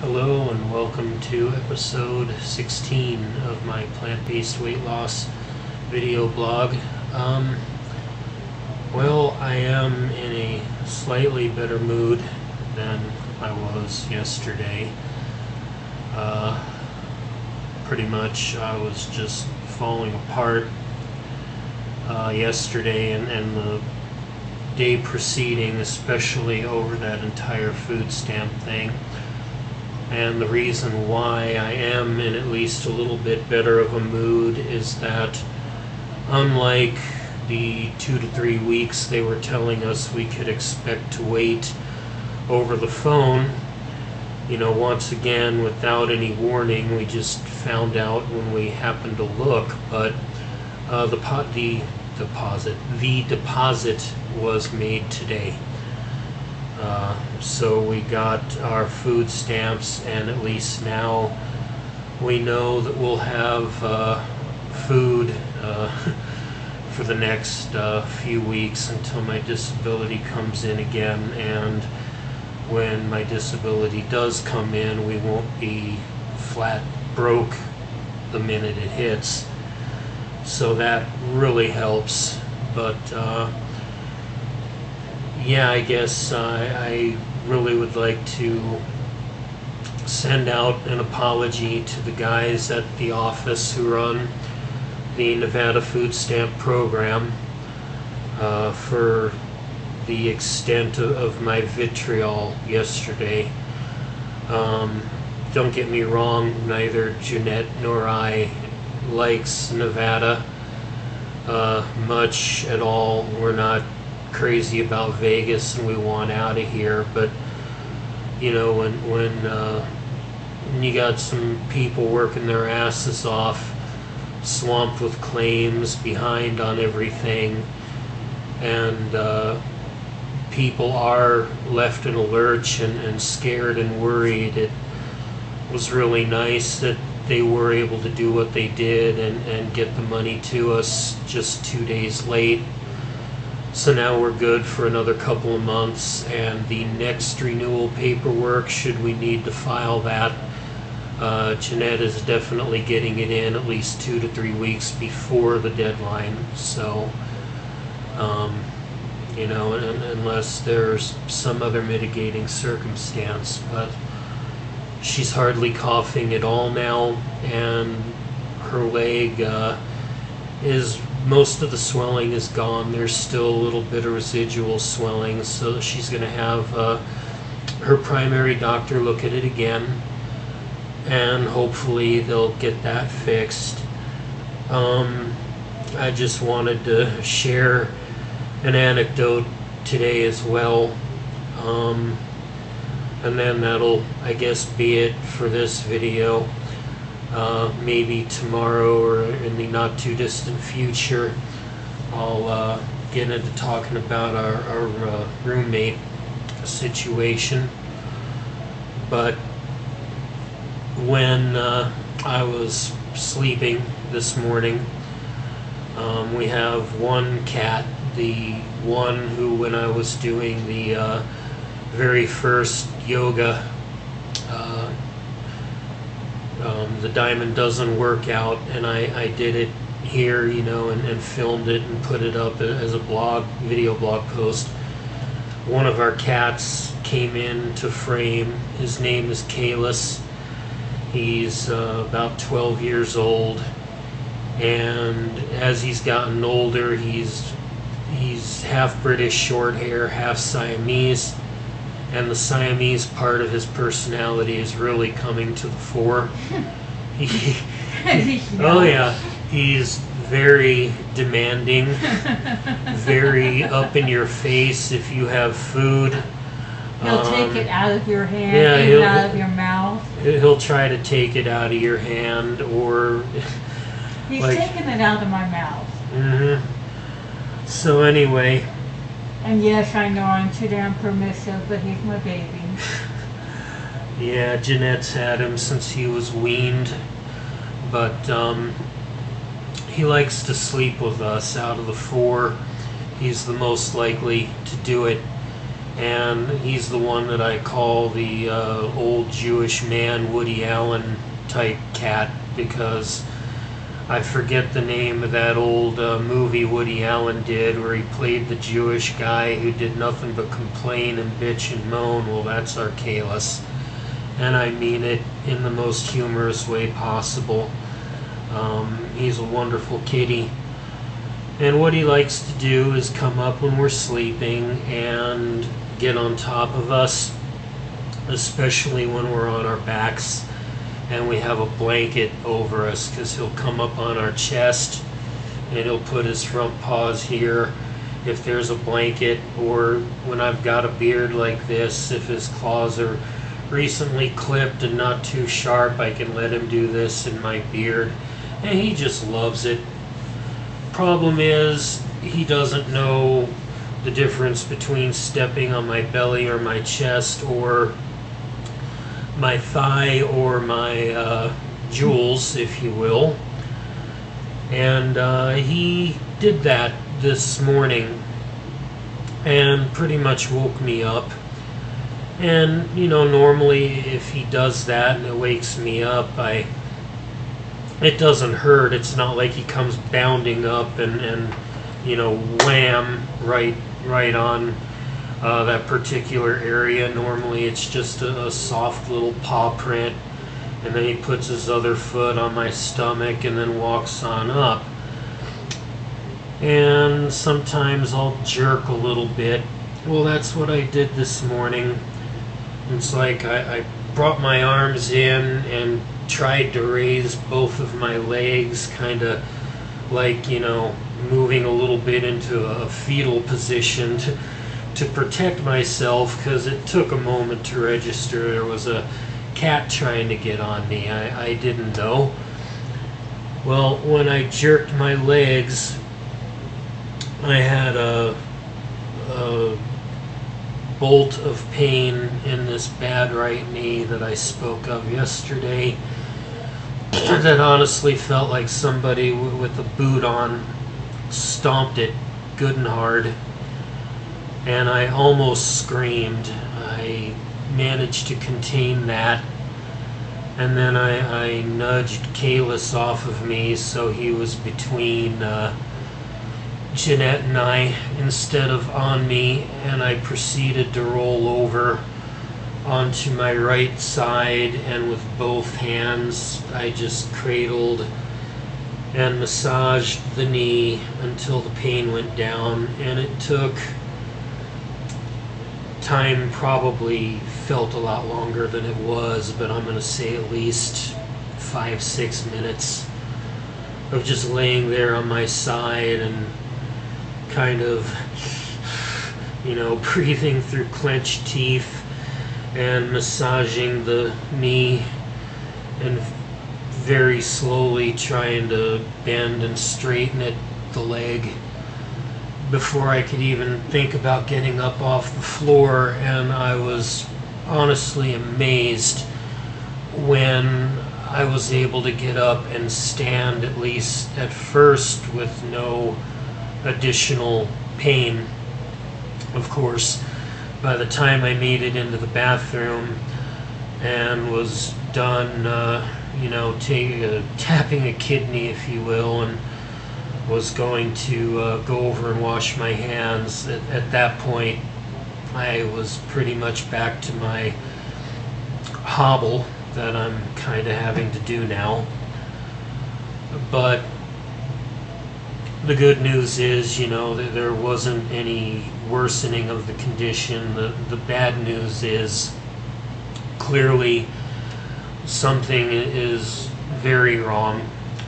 Hello and welcome to episode 16 of my plant-based weight loss video blog. Well, I am in a slightly better mood than I was yesterday. Pretty much I was just falling apart yesterday and the day preceding, especially over that entire food stamp thing. And the reason why I am in at least a little bit better of a mood is that unlike the 2 to 3 weeks they were telling us we could expect to wait over the phone, once again without any warning, we just found out when we happened to look, but the deposit was made today. So we got our food stamps, and at least now we know that we'll have food for the next few weeks until my disability comes in again. And when my disability does come in, we won't be flat broke the minute it hits. So that really helps. But yeah, I guess I really would like to send out an apology to the guys at the office who run the Nevada food stamp program for the extent of my vitriol yesterday. Don't get me wrong, neither Jeanette nor I likes Nevada much at all. We're not crazy about Vegas and we want out of here, but when you got some people working their asses off, swamped with claims, behind on everything, and people are left in a lurch and scared and worried, it was really nice that they were able to do what they did and get the money to us just 2 days late. So now we're good for another couple of months, and the next renewal paperwork, should we need to file that, Jeanette is definitely getting it in at least 2 to 3 weeks before the deadline. So, unless there's some other mitigating circumstance, but she's hardly coughing at all now, and her leg most of the swelling is gone. There's still a little bit of residual swelling, so she's going to have her primary doctor look at it again, and hopefully they'll get that fixed. I just wanted to share an anecdote today as well, and then that'll, I guess, be it for this video. Maybe tomorrow or in the not too distant future I'll get into talking about our roommate situation. But when I was sleeping this morning, we have one cat, the one who, when I was doing the very first yoga, the Diamond Dozen workout, and I did it here, and filmed it and put it up as a video blog post. One of our cats came into frame. His name is Kittehs. He's about 12 years old, and as he's gotten older, he's half British short hair, half Siamese. And the Siamese part of his personality is really coming to the fore. Oh yeah, he's very demanding, very up in your face if you have food. He'll take it out of your hand, even out of your mouth. He'll try to take it out of your hand, or he's taking it out of my mouth. Mm-hmm. So anyway. And yes, I know I'm too damn permissive, but he's my baby. Yeah, Jeanette's had him since he was weaned, but he likes to sleep with us. Out of the 4, he's the most likely to do it. And he's the one that I call the old Jewish man, Woody Allen type cat, because I forget the name of that old movie Woody Allen did where he played the Jewish guy who did nothing but complain and bitch and moan. Well, that's our Kittehs. And I mean it in the most humorous way possible. He's a wonderful kitty. And what he likes to do is come up when we're sleeping and get on top of us, especially when we're on our backs and we have a blanket over us, because he'll come up on our chest and he'll put his front paws here if there's a blanket, or when I've got a beard like this, if his claws are recently clipped and not too sharp, I can let him do this in my beard, and he just loves it. Problem is, he doesn't know the difference between stepping on my belly or my chest or my thigh or my jewels, if you will. And he did that this morning and pretty much woke me up. And, you know, normally if he does that and it wakes me up, it doesn't hurt. It's not like he comes bounding up and you know, wham, right on that particular area. Normally it's just a soft little paw print, and then he puts his other foot on my stomach and then walks on up. And sometimes I'll jerk a little bit. Well, that's what I did this morning. It's like I brought my arms in and tried to raise both of my legs, kind of like, you know, moving a little bit into a fetal position to protect myself, because it took a moment to register there was a cat trying to get on me. I didn't know. Well, when I jerked my legs, I had a bolt of pain in this bad right knee that I spoke of yesterday that honestly felt like somebody with a boot on stomped it good and hard, and I almost screamed. I managed to contain that, and then I nudged Kittehs off of me so he was between Jeanette and I instead of on me, and I proceeded to roll over onto my right side, and with both hands I just cradled and massaged the knee until the pain went down. And it took time, probably felt a lot longer than it was, but I'm going to say at least 5-6 minutes of just laying there on my side and kind of, you know, breathing through clenched teeth and massaging the knee and very slowly trying to bend and straighten it, the leg, before I could even think about getting up off the floor. And I was honestly amazed when I was able to get up and stand, at least at first, with no additional pain. Of course, by the time I made it into the bathroom and was done, you know, tapping a kidney, if you will, and was going to go over and wash my hands, at that point I was pretty much back to my hobble that I'm kind of having to do now. But the good news is, you know, that there wasn't any worsening of the condition. The bad news is clearly something is very wrong,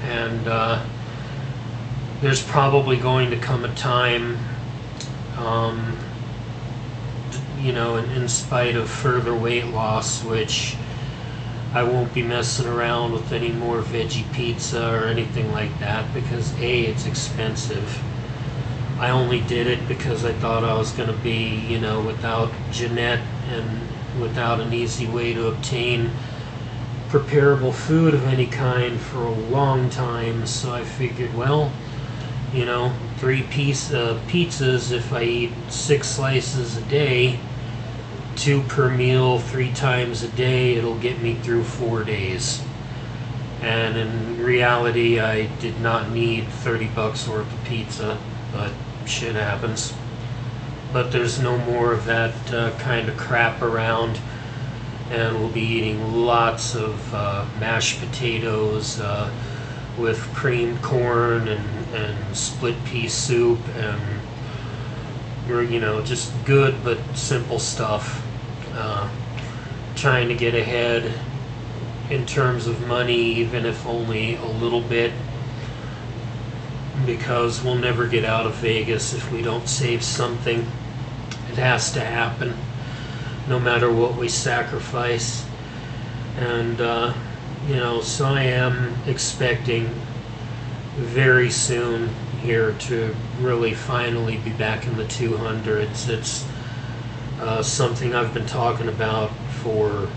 and there's probably going to come a time, you know, in spite of further weight loss, which I won't be messing around with any more veggie pizza or anything like that, because A, it's expensive. I only did it because I thought I was going to be, you know, without Jeanette and without an easy way to obtain preparable food of any kind for a long time. So I figured, well, you know, 3 pizzas, if I eat 6 slices a day, 2 per meal 3 times a day, it'll get me through 4 days. And in reality, I did not need $30 worth of pizza, but shit happens. But there's no more of that kind of crap around, and we'll be eating lots of mashed potatoes with creamed corn and split pea soup, and just good but simple stuff. Trying to get ahead in terms of money, even if only a little bit, because we'll never get out of Vegas if we don't save something. It has to happen, no matter what we sacrifice. And so I am expecting very soon here to really finally be back in the 200s. It's something I've been talking about for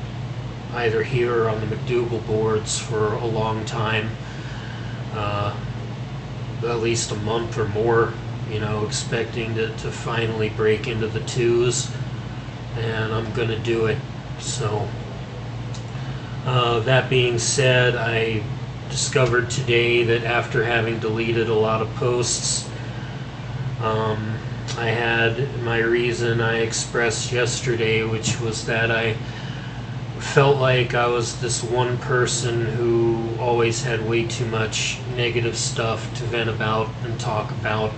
either here or on the McDougall boards for a long time, at least a month or more, expecting to finally break into the 2s, and I'm going to do it. So that being said, I discovered today that after having deleted a lot of posts, I had my reason I expressed yesterday, which was that I felt like I was this one person who always had way too much negative stuff to vent about and talk about.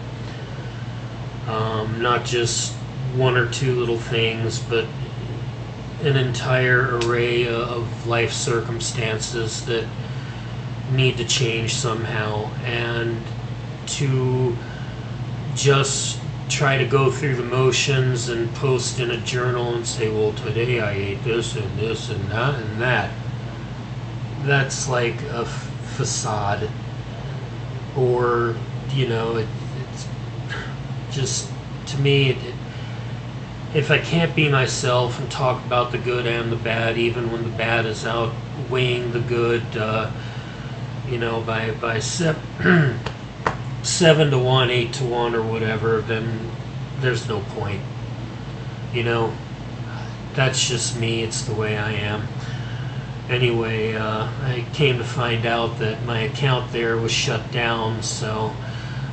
Not just 1 or 2 little things, but an entire array of life circumstances that need to change somehow. And to just try to go through the motions and post in a journal and say, well, today I ate this and this and that and that. That's like a facade. Or, it's just, to me, if I can't be myself and talk about the good and the bad, even when the bad is outweighing the good, by 7 to 1, 8 to 1, or whatever, then there's no point. That's just me. It's the way I am. Anyway, I came to find out that my account there was shut down, so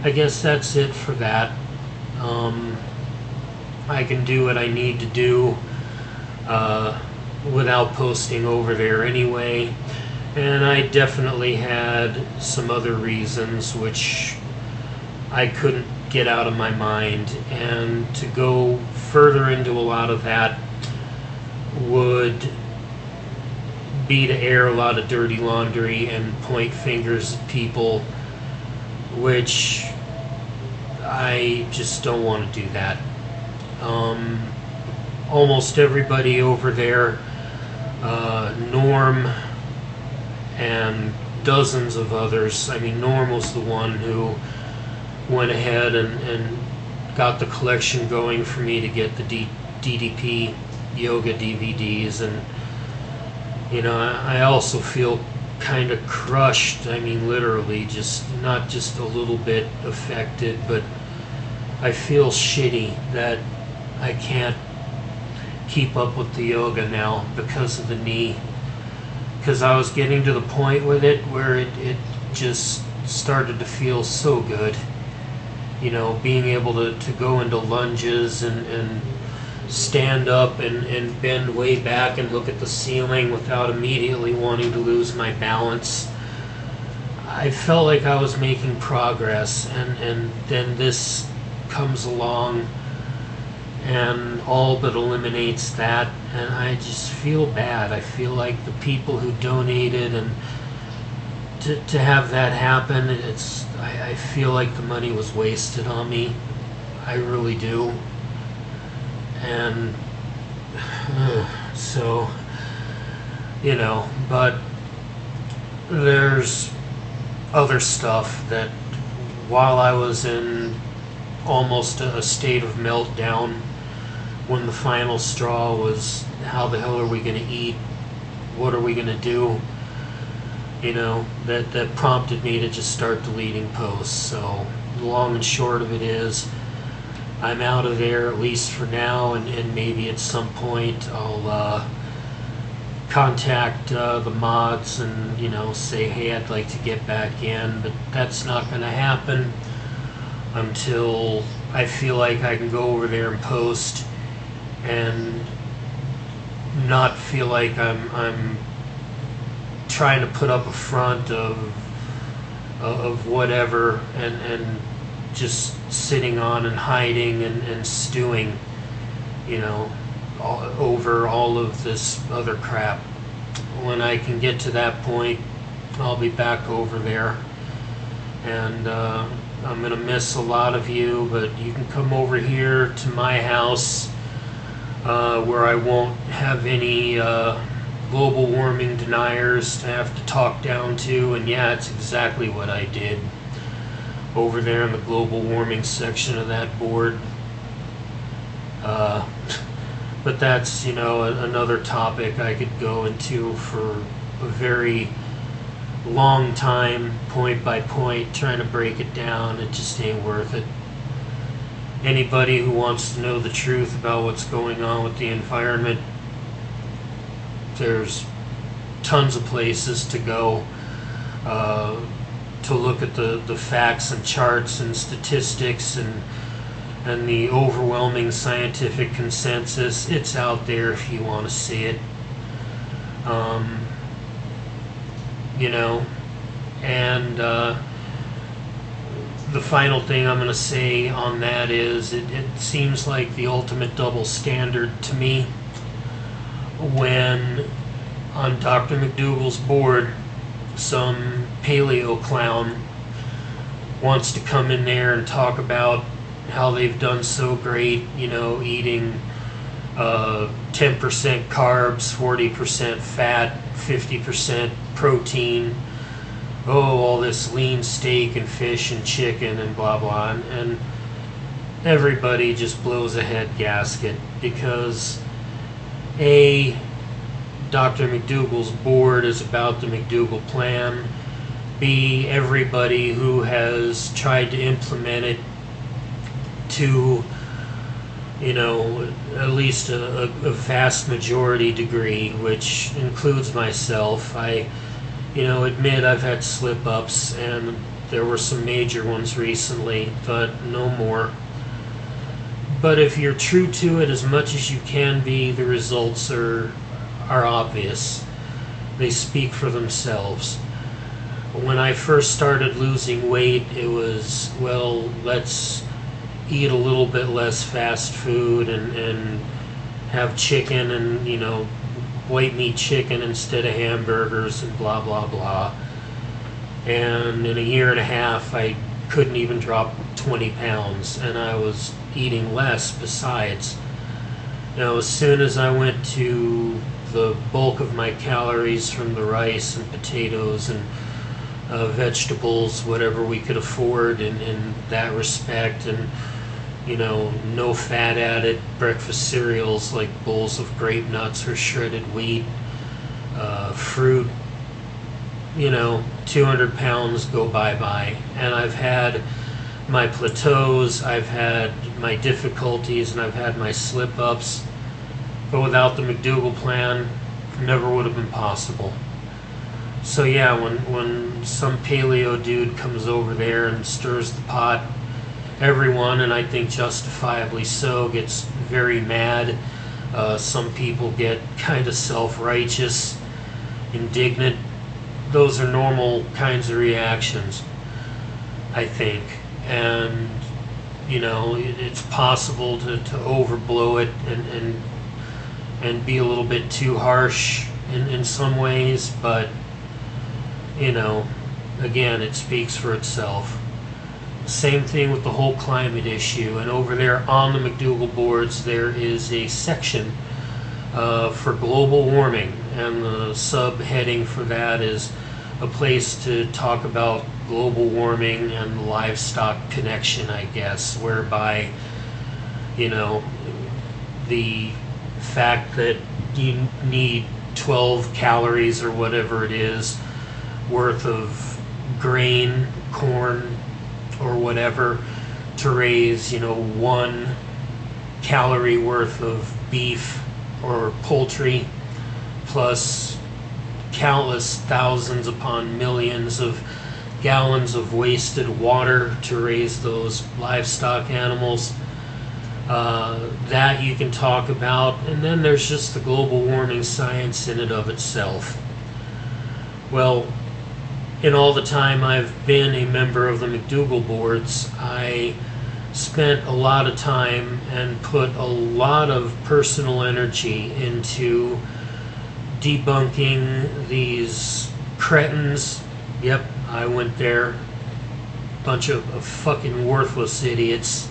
I guess that's it for that. I can do what I need to do without posting over there anyway. And I definitely had some other reasons which I couldn't get out of my mind, and to go further into a lot of that would be to air a lot of dirty laundry and point fingers at people, which I just don't want to do that. Almost everybody over there, Norm and dozens of others. I mean, Norm was the one who went ahead and got the collection going for me to get the DDP yoga DVDs, and I also feel kind of crushed. I mean, literally, just not just a little bit affected, but I feel shitty that I can't keep up with the yoga now because of the knee. Because I was getting to the point with it where it just started to feel so good. Being able to go into lunges and stand up and bend way back and look at the ceiling without immediately wanting to lose my balance. I felt like I was making progress, and then this comes along and all but eliminates that, and I just feel bad. I feel like the people who donated, and to have that happen, I feel like the money was wasted on me. I really do. And so, but there's other stuff that, while I was in almost a state of meltdown, when the final straw was, how the hell are we going to eat? What are we going to do? That prompted me to just start deleting posts. So the long and short of it is, I'm out of there, at least for now, and maybe at some point I'll contact the mods and, you know, say, hey, I'd like to get back in, but that's not going to happen until I feel like I can go over there and post and not feel like I'm trying to put up a front of whatever and just sitting on and hiding and stewing, you know, over all of this other crap. When I can get to that point, I'll be back over there, and I'm gonna miss a lot of you, but you can come over here to my house where I won't have any global warming deniers to have to talk down to. And yeah, it's exactly what I did over there in the global warming section of that board. But that's, you know, another topic I could go into for a very long time, point by point, trying to break it down. It just ain't worth it. Anybody who wants to know the truth about what's going on with the environment, there's tons of places to go to look at the facts and charts and statistics and the overwhelming scientific consensus. It's out there if you want to see it. You know, and the final thing I'm going to say on that is it seems like the ultimate double standard to me when on Dr. McDougall's board some paleo clown wants to come in there and talk about how they've done so great, you know, eating 10% carbs, 40% fat, 50% protein, all this lean steak and fish and chicken and blah blah, and everybody just blows a head gasket because A, Dr. McDougall's board is about the McDougall plan. B, everybody who has tried to implement it to, you know, at least a vast majority degree, which includes myself. I, you know, admit I've had slip-ups, and there were some major ones recently, but no more. But if you're true to it as much as you can be, the results are obvious. They speak for themselves. When I first started losing weight, it was, well, let's eat a little bit less fast food and have chicken and, you know, white meat chicken instead of hamburgers and blah blah blah. And in a year and a half I couldn't even drop 20 pounds, and I was eating less besides. Now as soon as I went to the bulk of my calories from the rice and potatoes and vegetables, whatever we could afford in that respect, and, you know, no fat added breakfast cereals like bowls of grape nuts or shredded wheat, fruit, you know, 200 pounds go bye-bye. And I've had my plateaus, I've had my difficulties, and I've had my slip-ups, but without the McDougall plan, never would have been possible. So yeah, when some paleo dude comes over there and stirs the pot, everyone, and I think justifiably so, gets very mad. Some people get kind of self-righteous, indignant. Those are normal kinds of reactions, I think. And, you know, it's possible to overblow it and be a little bit too harsh in some ways, but, you know, again, it speaks for itself. Same thing with the whole climate issue. And over there on the McDougall boards, there is a section for global warming, and the subheading for that is a place to talk about global warming and the livestock connection, I guess, whereby, you know, the fact that you need 12 calories or whatever it is worth of grain, corn, or whatever to raise, 1 calorie worth of beef or poultry, plus countless thousands upon millions of gallons of wasted water to raise those livestock animals. That you can talk about. And then there's just the global warming science in and of itself. Well, in all the time I've been a member of the McDougall boards, I spent a lot of time and put a lot of personal energy into debunking these cretins. Yep, I went there. Bunch of fucking worthless idiots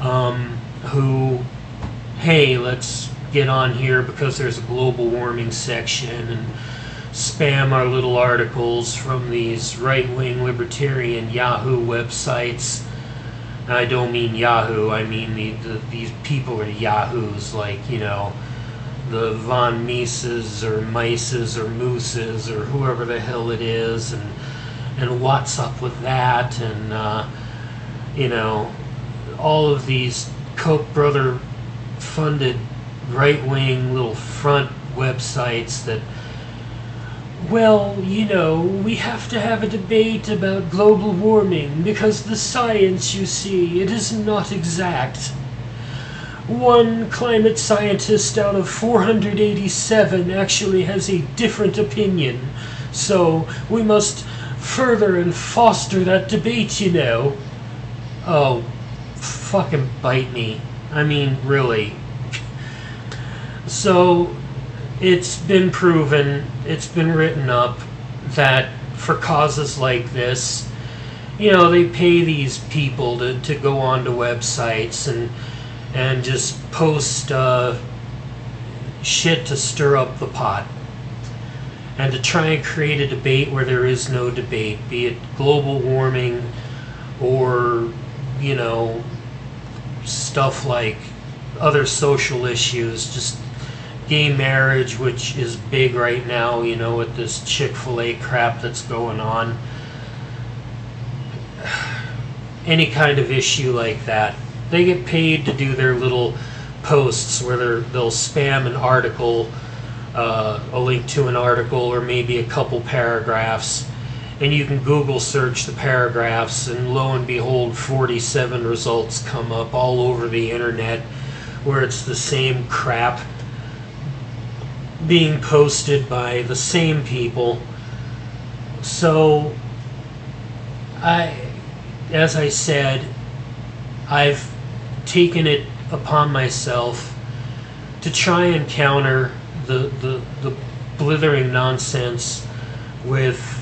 who, hey, let's get on here because there's a global warming section, and spam our little articles from these right-wing libertarian Yahoo websites. I don't mean Yahoo, I mean these people are Yahoos, like, the Von Mises or Mises or Mooses or whoever the hell it is, and what's up with that, and all of these Koch brother funded right-wing little front websites that, well, we have to have a debate about global warming because the science, you see, it is not exact. One climate scientist out of 487 actually has a different opinion, so we must further and foster that debate, Oh, fucking bite me. I mean, really. So, it's been proven, it's been written up, that for causes like this, they pay these people to go onto websites and just post shit to stir up the pot. And to try and create a debate where there is no debate, be it global warming or, stuff like other social issues, just gay marriage, which is big right now, with this Chick-fil-A crap that's going on. Any kind of issue like that. They get paid to do their little posts where they'll spam an article, a link to an article, or maybe a couple paragraphs, and you can Google search the paragraphs, and lo and behold, 47 results come up all over the internet where it's the same crap being posted by the same people. So, as I said, I've taken it upon myself to try and counter the blithering nonsense with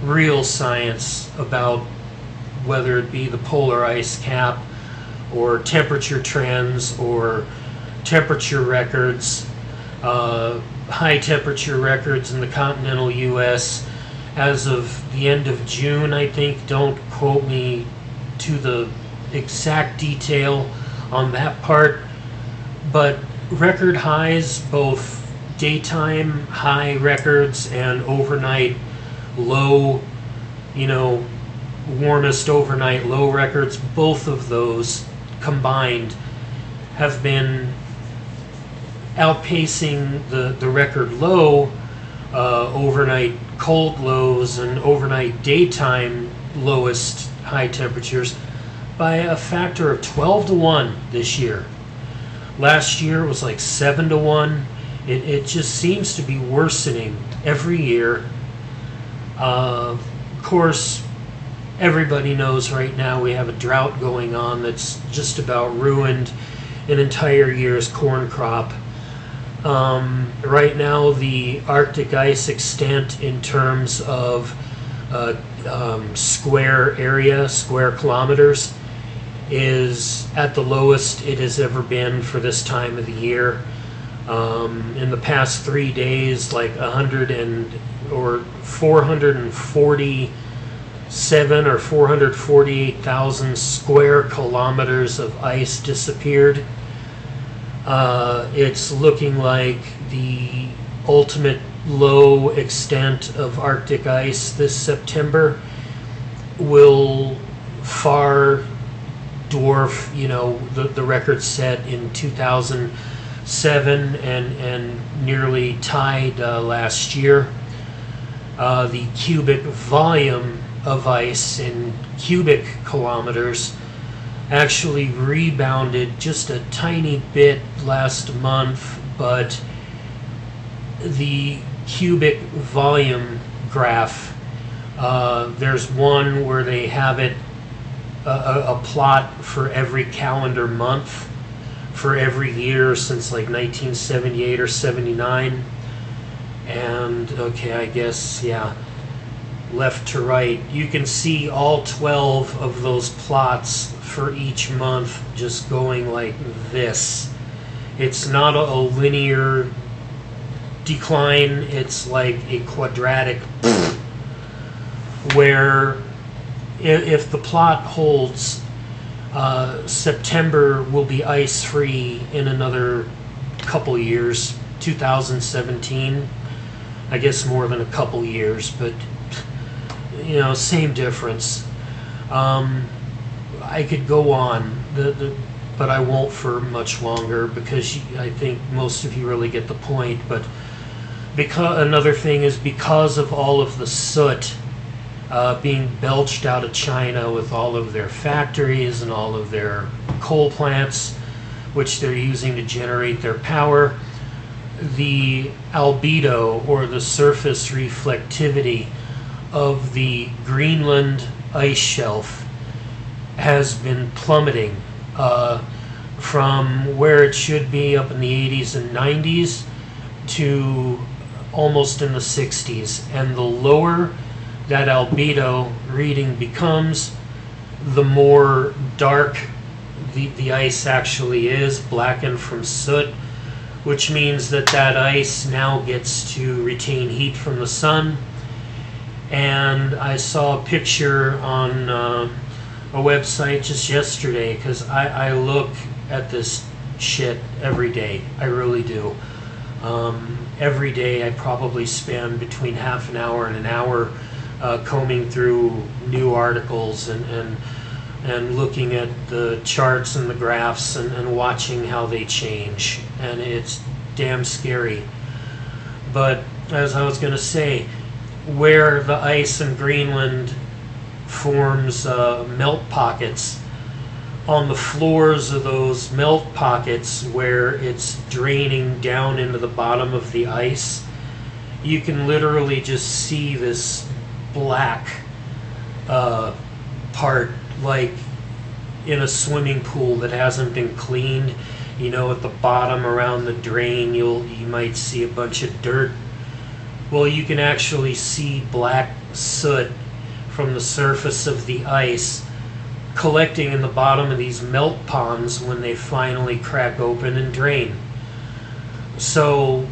real science about whether it be the polar ice cap or temperature trends or temperature records, high temperature records in the continental U.S. as of the end of June, I think. Don't quote me to the exact detail on that part, but record highs, both daytime high records and overnight low, warmest overnight low records, both of those combined have been outpacing the record low overnight cold lows and overnight daytime lowest high temperatures by a factor of 12 to 1 this year. Last year it was like 7 to 1. It just seems to be worsening every year. Of course, everybody knows right now we have a drought going on that's just about ruined an entire year's corn crop. Right now, the Arctic ice extent in terms of square area, square kilometers, is at the lowest it has ever been for this time of the year. In the past 3 days, like 447 or 448,000 square kilometers of ice disappeared. It's looking like the ultimate low extent of Arctic ice this September will far dwarf, you know, the record set in 2007 and nearly tied last year. The cubic volume of ice in cubic kilometers actually rebounded just a tiny bit last month, but the cubic volume graph, there's one where they have it a plot for every calendar month for every year since like 1978 or 79, and okay, I guess, yeah, left to right, you can see all 12 of those plots for each month just going like this. It's not a linear decline, it's like a quadratic where if the plot holds, September will be ice-free in another couple years, 2017. I guess more than a couple years, but you know, same difference. I could go on, but I won't for much longer because I think most of you really get the point. But another thing is, because of all of the soot being belched out of China with all of their factories and all of their coal plants, which they're using to generate their power, the albedo, or the surface reflectivity of the Greenland ice shelf, has been plummeting from where it should be up in the 80s and 90s to almost in the 60s. And the lower that albedo reading becomes, the more dark the ice actually is, blackened from soot, which means that that ice now gets to retain heat from the sun. And I saw a picture on a website just yesterday, because I look at this shit every day. I really do. Every day I probably spend between half an hour and an hour combing through new articles and looking at the charts and the graphs and watching how they change. And it's damn scary. But as I was going to say, where the ice in Greenland forms melt pockets, on the floors of those melt pockets where it's draining down into the bottom of the ice, you can literally just see this black part, like in a swimming pool that hasn't been cleaned. You know, at the bottom around the drain, you might see a bunch of dirt. Well, you can actually see black soot from the surface of the ice collecting in the bottom of these melt ponds when they finally crack open and drain. So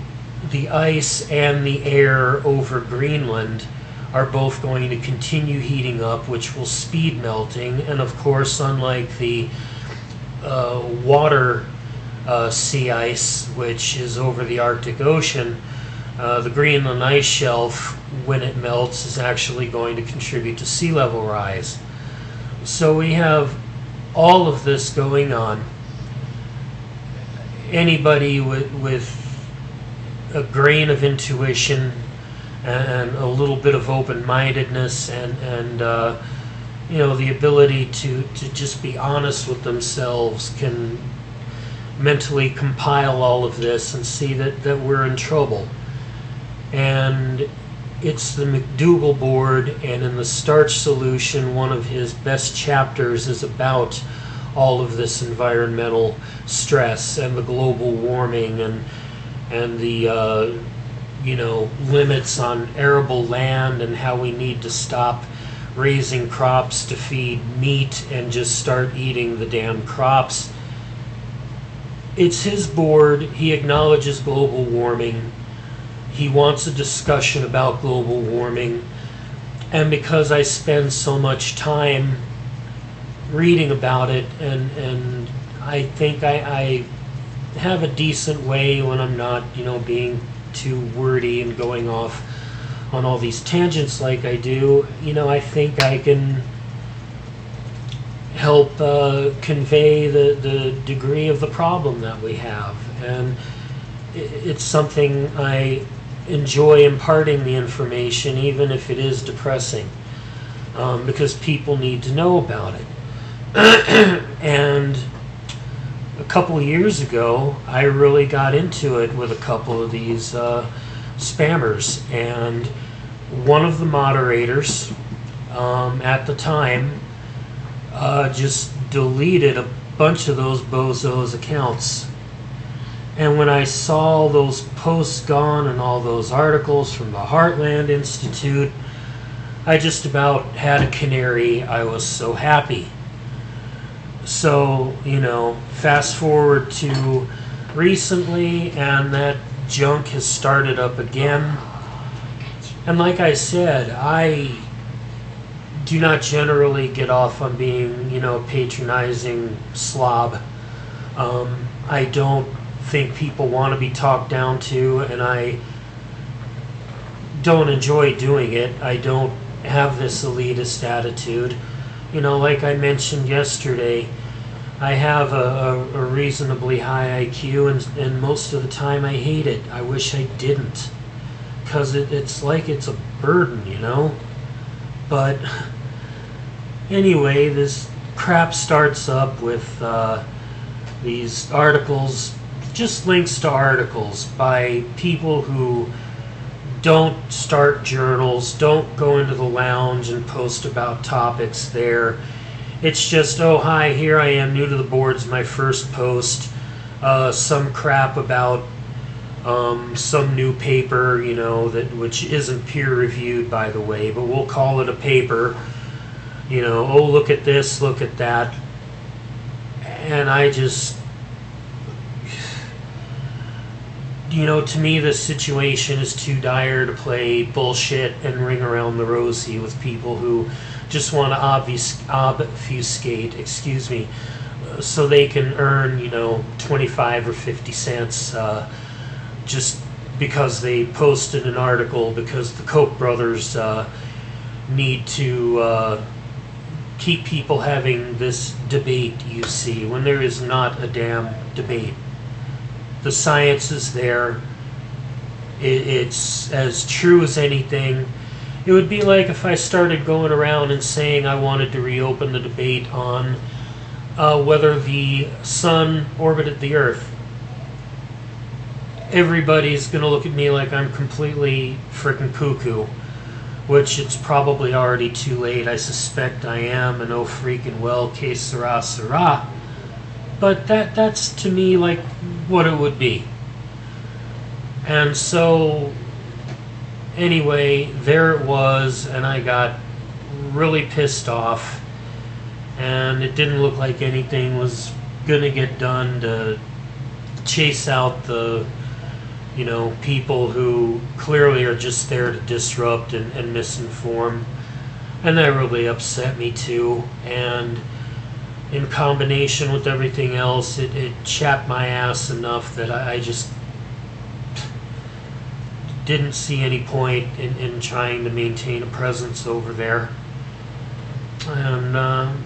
the ice and the air over Greenland are both going to continue heating up, which will speed melting. And of course, unlike the water sea ice, which is over the Arctic Ocean, the Greenland ice shelf, when it melts, is actually going to contribute to sea level rise. So we have all of this going on. Anybody with a grain of intuition and a little bit of open-mindedness and you know, the ability to just be honest with themselves can mentally compile all of this and see that we're in trouble. And it's the McDougall board, and in the starch solution, one of his best chapters is about all of this environmental stress and the global warming and the you know, limits on arable land, and how we need to stop raising crops to feed meat and just start eating the damn crops. It's his board. He acknowledges global warming. He wants a discussion about global warming. And because I spend so much time reading about it, and I think I have a decent way when I'm not, you know, being too wordy and going off on all these tangents like I do, you know, I think I can help convey the degree of the problem that we have. And it's something I enjoy imparting the information, even if it is depressing, because people need to know about it. And a couple of years ago, I really got into it with a couple of these spammers, and one of the moderators at the time just deleted a bunch of those bozos accounts. And when I saw those posts gone and all those articles from the Heartland Institute, I just about had a canary. I was so happy. So, you know, fast forward to recently, and that junk has started up again. And like I said, I do not generally get off on being, you know, a patronizing slob. I don't think people want to be talked down to, and I don't enjoy doing it. I don't have this elitist attitude. You know, like I mentioned yesterday, I have a reasonably high IQ, and most of the time I hate it. I wish I didn't, because it's like it's a burden, you know? But anyway, this crap starts up with these articles, just links to articles by people who don't start journals, don't go into the lounge and post about topics there. It's just, oh, hi, here I am, new to the boards, my first post, some crap about some new paper, you know, which isn't peer-reviewed, by the way, but we'll call it a paper. You know, oh, look at this, look at that. And I just, you know, to me this situation is too dire to play bullshit and ring around the rosy with people who just want to obfuscate, so they can earn, you know, 25 or 50 cents just because they posted an article, because the Koch brothers need to keep people having this debate, you see, when there is not a damn debate. The science is there. It's as true as anything. It would be like if I started going around and saying I wanted to reopen the debate on whether the sun orbited the Earth. Everybody's going to look at me like I'm completely frickin' cuckoo, which it's probably already too late. I suspect I am, and oh freaking well, que sera, sera. But that's to me like what it would be. And so anyway, there it was, and I got really pissed off, and it didn't look like anything was gonna get done to chase out the, you know, people who clearly are just there to disrupt and misinform. And that really upset me too, and in combination with everything else, it chapped my ass enough that I just didn't see any point in trying to maintain a presence over there. And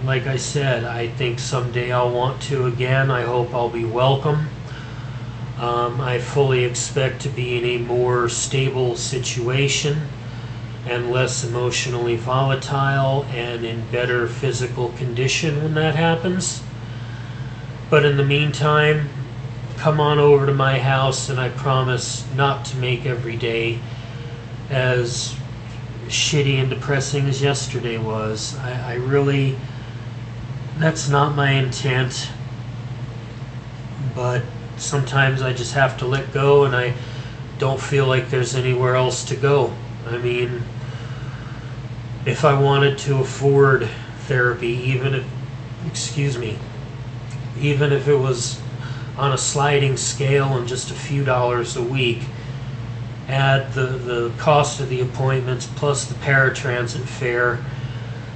like I said, I think someday I'll want to again. I hope I'll be welcome. I fully expect to be in a more stable situation and less emotionally volatile and in better physical condition when that happens. But in the meantime, come on over to my house, and I promise not to make every day as shitty and depressing as yesterday was. I really, that's not my intent, but sometimes I just have to let go, and I don't feel like there's anywhere else to go. I mean, if I wanted to afford therapy, even if it was on a sliding scale and just a few dollars a week, add the cost of the appointments plus the paratransit fare,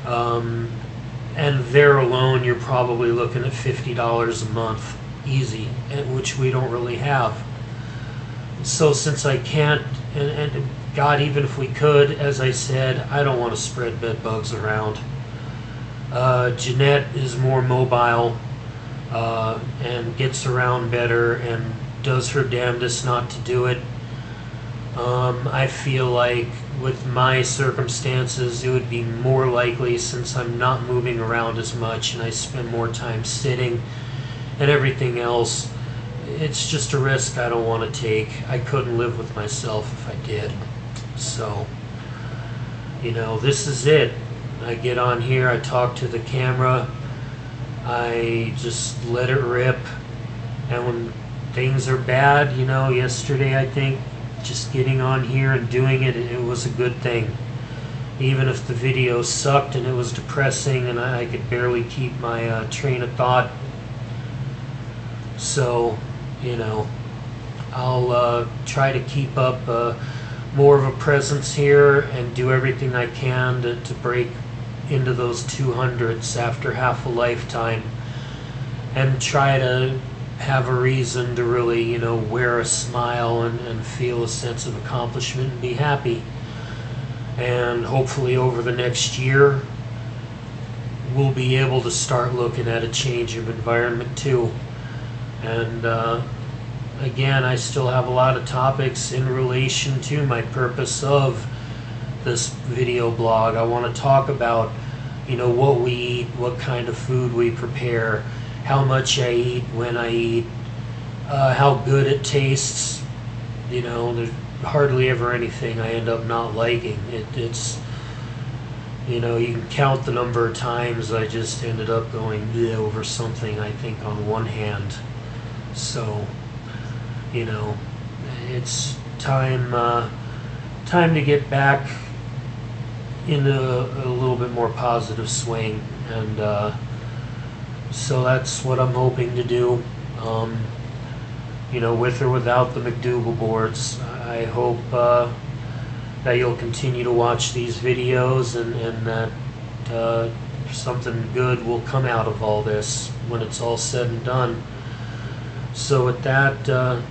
and there alone you're probably looking at $50 a month, easy, which we don't really have. So since I can't, and God, even if we could, as I said, I don't want to spread bed bugs around. Jeanette is more mobile and gets around better and does her damnedest not to do it. I feel like with my circumstances it would be more likely, since I'm not moving around as much and I spend more time sitting and everything else. It's just a risk I don't want to take. I couldn't live with myself if I did. So, this is it. I get on here, I talk to the camera, I just let it rip. And when things are bad, yesterday I think just getting on here and doing it, it was a good thing. Even if the video sucked and it was depressing and I could barely keep my train of thought. So, I'll try to keep up more of a presence here and do everything I can to break into those 200s after half a lifetime, and try to have a reason to really, wear a smile and feel a sense of accomplishment and be happy. And hopefully over the next year, we'll be able to start looking at a change of environment too. And again, I still have a lot of topics in relation to my purpose of this video blog. I want to talk about, what we eat, what kind of food we prepare, how much I eat, when I eat, how good it tastes. There's hardly ever anything I end up not liking. It's you can count the number of times I just ended up going bleh over something, I think, on one hand. So, it's time to get back into a little bit more positive swing, and so that's what I'm hoping to do. With or without the McDougall boards, I hope that you'll continue to watch these videos, and that something good will come out of all this when it's all said and done. So with that,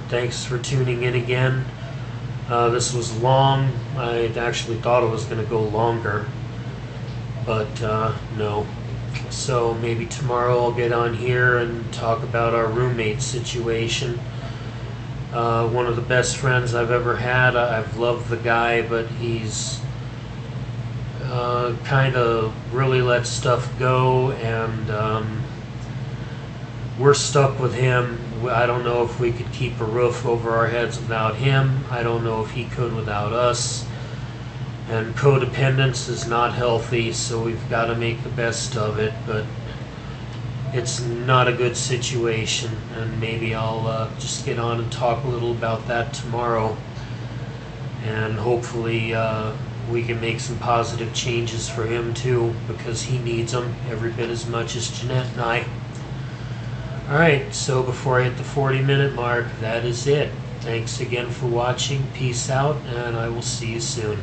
thanks for tuning in again. This was long. I actually thought it was going to go longer, but no. So maybe tomorrow I'll get on here and talk about our roommate situation. One of the best friends I've ever had. I've loved the guy, but he's kind of really let stuff go, and we're stuck with him. I don't know if we could keep a roof over our heads without him. I don't know if he could without us. And codependence is not healthy, so we've got to make the best of it. But it's not a good situation, and maybe I'll just get on and talk a little about that tomorrow. And hopefully we can make some positive changes for him too, because he needs them every bit as much as Jeanette and I. Alright, so before I hit the 40-minute mark, that is it. Thanks again for watching. Peace out, and I will see you soon.